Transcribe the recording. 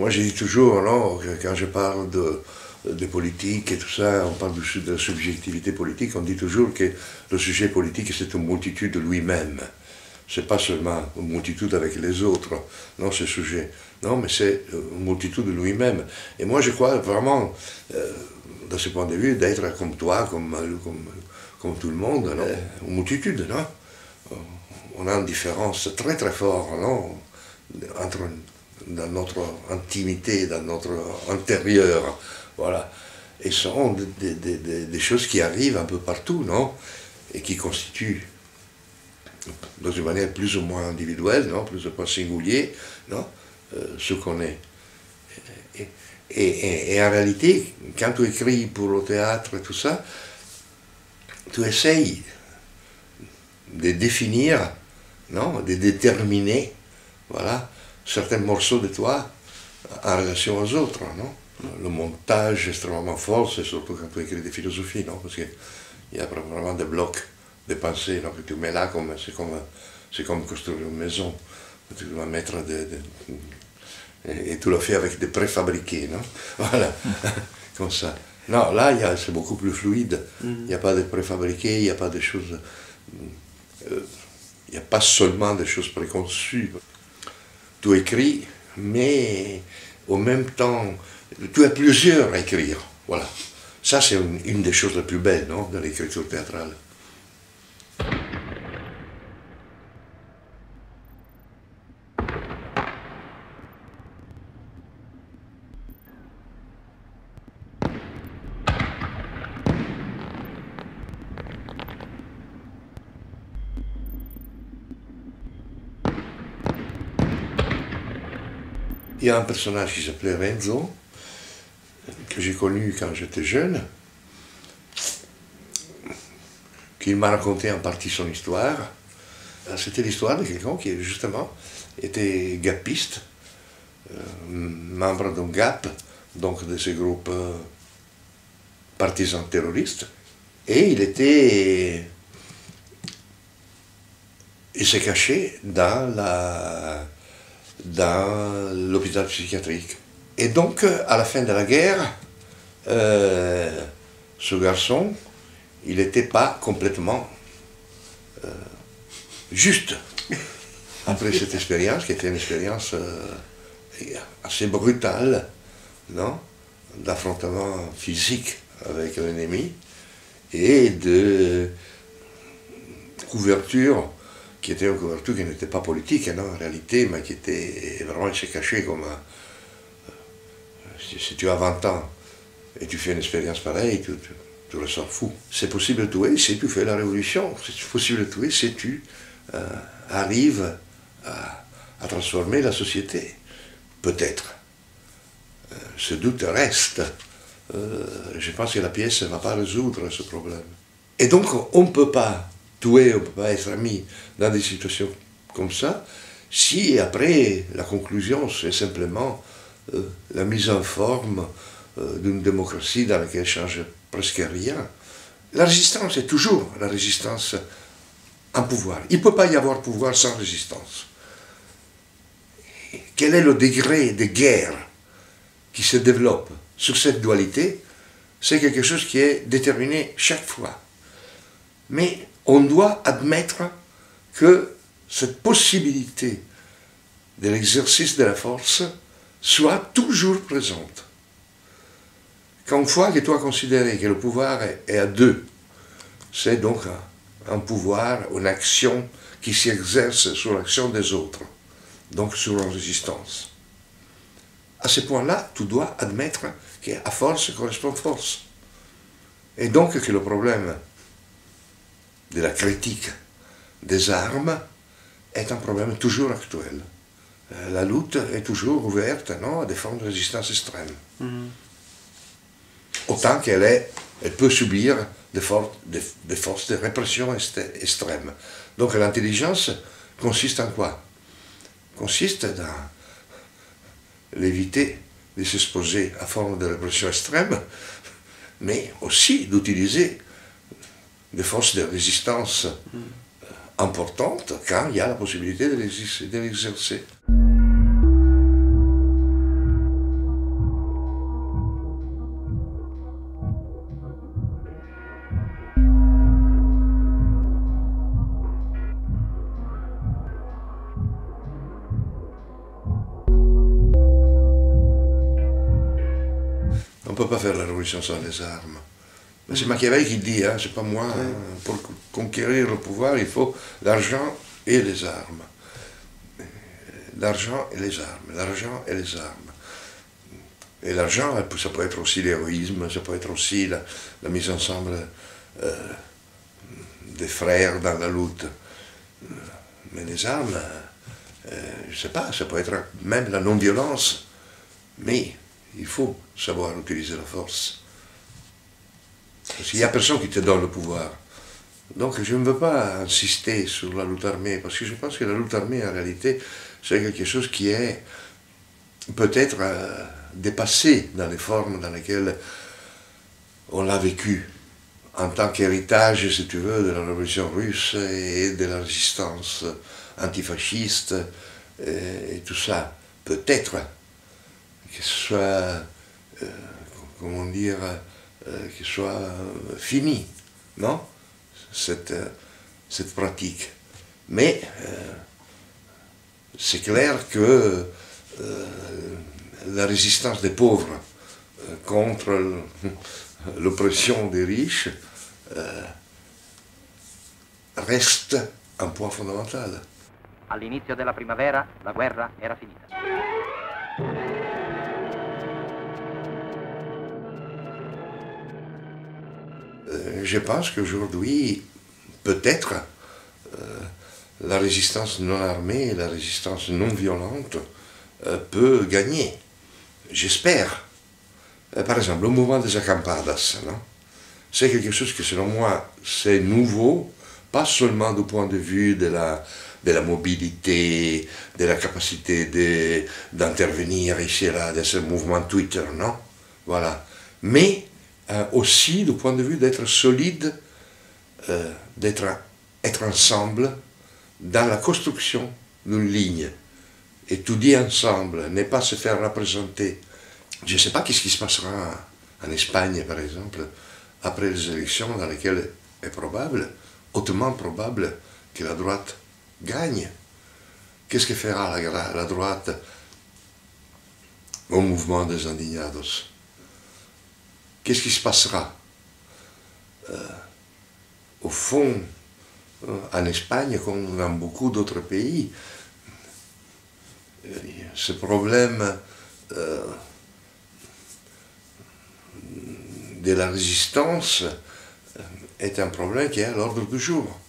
Moi, je dis toujours, non, que quand je parle de politique et tout ça, on parle de subjectivité politique, on dit toujours que le sujet politique, c'est une multitude de lui-même. C'est pas seulement une multitude avec les autres, non, ce sujet. Non, mais c'est une multitude de lui-même. Et moi, je crois vraiment, de ce point de vue, d'être comme toi, comme tout le monde, non, une multitude, non. On a une différence très très forte, non, dans notre intimité, dans notre intérieur, voilà. Et ce sont des choses qui arrivent un peu partout, non, et qui constituent, dans une manière plus ou moins individuelle, non, plus ou moins singulière, non, ce qu'on est. Et en réalité, quand tu écris pour le théâtre et tout ça, tu essayes de définir, non, de déterminer, voilà, certains morceaux de toi en relation aux autres, non. Le montage est extrêmement fort, c'est surtout quand tu écris des philosophies, non, parce qu'il y a vraiment des blocs de pensée, non, que tu mets là, c'est comme construire une maison. Tu dois mettre et tu le fais avec des préfabriqués, non. Voilà, comme ça. Non, là, c'est beaucoup plus fluide. Il n'y a pas de préfabriqués, il n'y a pas de choses... il n'y a pas seulement des choses préconçues. Tu écris, mais en même temps, tu as plusieurs à écrire. Voilà. Ça, c'est une des choses les plus belles, non, de l'écriture théâtrale. Il y a un personnage qui s'appelait Renzo, que j'ai connu quand j'étais jeune, qui m'a raconté en partie son histoire. C'était l'histoire de quelqu'un qui, justement, était gapiste, membre d'un GAP, donc de ce groupe partisans terroristes. Et il s'est caché dans l'hôpital psychiatrique. Et donc, à la fin de la guerre, ce garçon, il n'était pas complètement juste. Après cette expérience, qui était une expérience assez brutale, non, d'affrontement physique avec l'ennemi, et de couverture, qui était une couverture qui n'était pas politique, non, en réalité, mais qui était vraiment, il s'est caché comme si tu as 20 ans et tu fais une expérience pareille, tu le sens fou. C'est possible de tuer si tu fais la révolution, c'est possible de tuer si tu arrives à transformer la société. Peut-être. Ce doute reste. Je pense que la pièce ne va pas résoudre ce problème. Et donc, on ne peut pas tuer, on ne peut pas être ami dans des situations comme ça, si après la conclusion c'est simplement la mise en forme d'une démocratie dans laquelle ne change presque rien. La résistance est toujours la résistance en pouvoir. Il ne peut pas y avoir pouvoir sans résistance. Quel est le degré de guerre qui se développe sur cette dualité? C'est quelque chose qui est déterminé chaque fois. Mais on doit admettre que cette possibilité de l'exercice de la force soit toujours présente. Qu'une fois que tu as considéré que le pouvoir est à deux, c'est donc un pouvoir, une action qui s'exerce sur l'action des autres, donc sur la résistance. À ce point-là, tu dois admettre qu'à force correspond force. Et donc que le problème de la critique des armes est un problème toujours actuel. La lutte est toujours ouverte, non, à des formes de résistance extrême. Autant qu'elle peut subir des forces de répression extrêmes. Donc l'intelligence consiste en quoi? Consiste dans l'éviter de s'exposer à formes de répression extrême, mais aussi d'utiliser des forces de résistance importantes quand il y a la possibilité de l'exercer. pas faire la révolution sans les armes. C'est Machiavel qui dit, hein, c'est pas moi, hein, pour conquérir le pouvoir, il faut l'argent et les armes. L'argent et les armes, l'argent et les armes. Et l'argent, ça peut être aussi l'héroïsme, ça peut être aussi la mise ensemble des frères dans la lutte. Mais les armes, je ne sais pas, ça peut être même la non-violence, mais il faut savoir utiliser la force. Parce qu'il n'y a personne qui te donne le pouvoir. Donc je ne veux pas insister sur la lutte armée, parce que je pense que la lutte armée, en réalité, c'est quelque chose qui est peut-être dépassé dans les formes dans lesquelles on l'a vécu, en tant qu'héritage, si tu veux, de la révolution russe et de la résistance antifasciste et tout ça. Peut-être que ce soit, comment dire, que ce soit fini, non, cette pratique. Mais c'est clair que la résistance des pauvres contre l'oppression des riches reste un point fondamental. All'inizio della primavera la guerra era finita. Je pense qu'aujourd'hui, peut-être, la résistance non armée, la résistance non violente peut gagner. J'espère. Par exemple, le mouvement des acampadas, c'est quelque chose que selon moi, c'est nouveau, pas seulement du point de vue de la mobilité, de la capacité d'intervenir ici et là, de ce mouvement Twitter, non? Voilà. Mais aussi du point de vue d'être solide, être ensemble dans la construction d'une ligne. Étudier ensemble, ne pas se faire représenter. Je ne sais pas qu'est-ce qui se passera en Espagne, par exemple, après les élections dans lesquelles est probable, hautement probable, que la droite gagne. Qu'est-ce que fera la droite au mouvement des indignados? Qu'est-ce qui se passera? Au fond, en Espagne, comme dans beaucoup d'autres pays, ce problème de la résistance est un problème qui est à l'ordre du jour.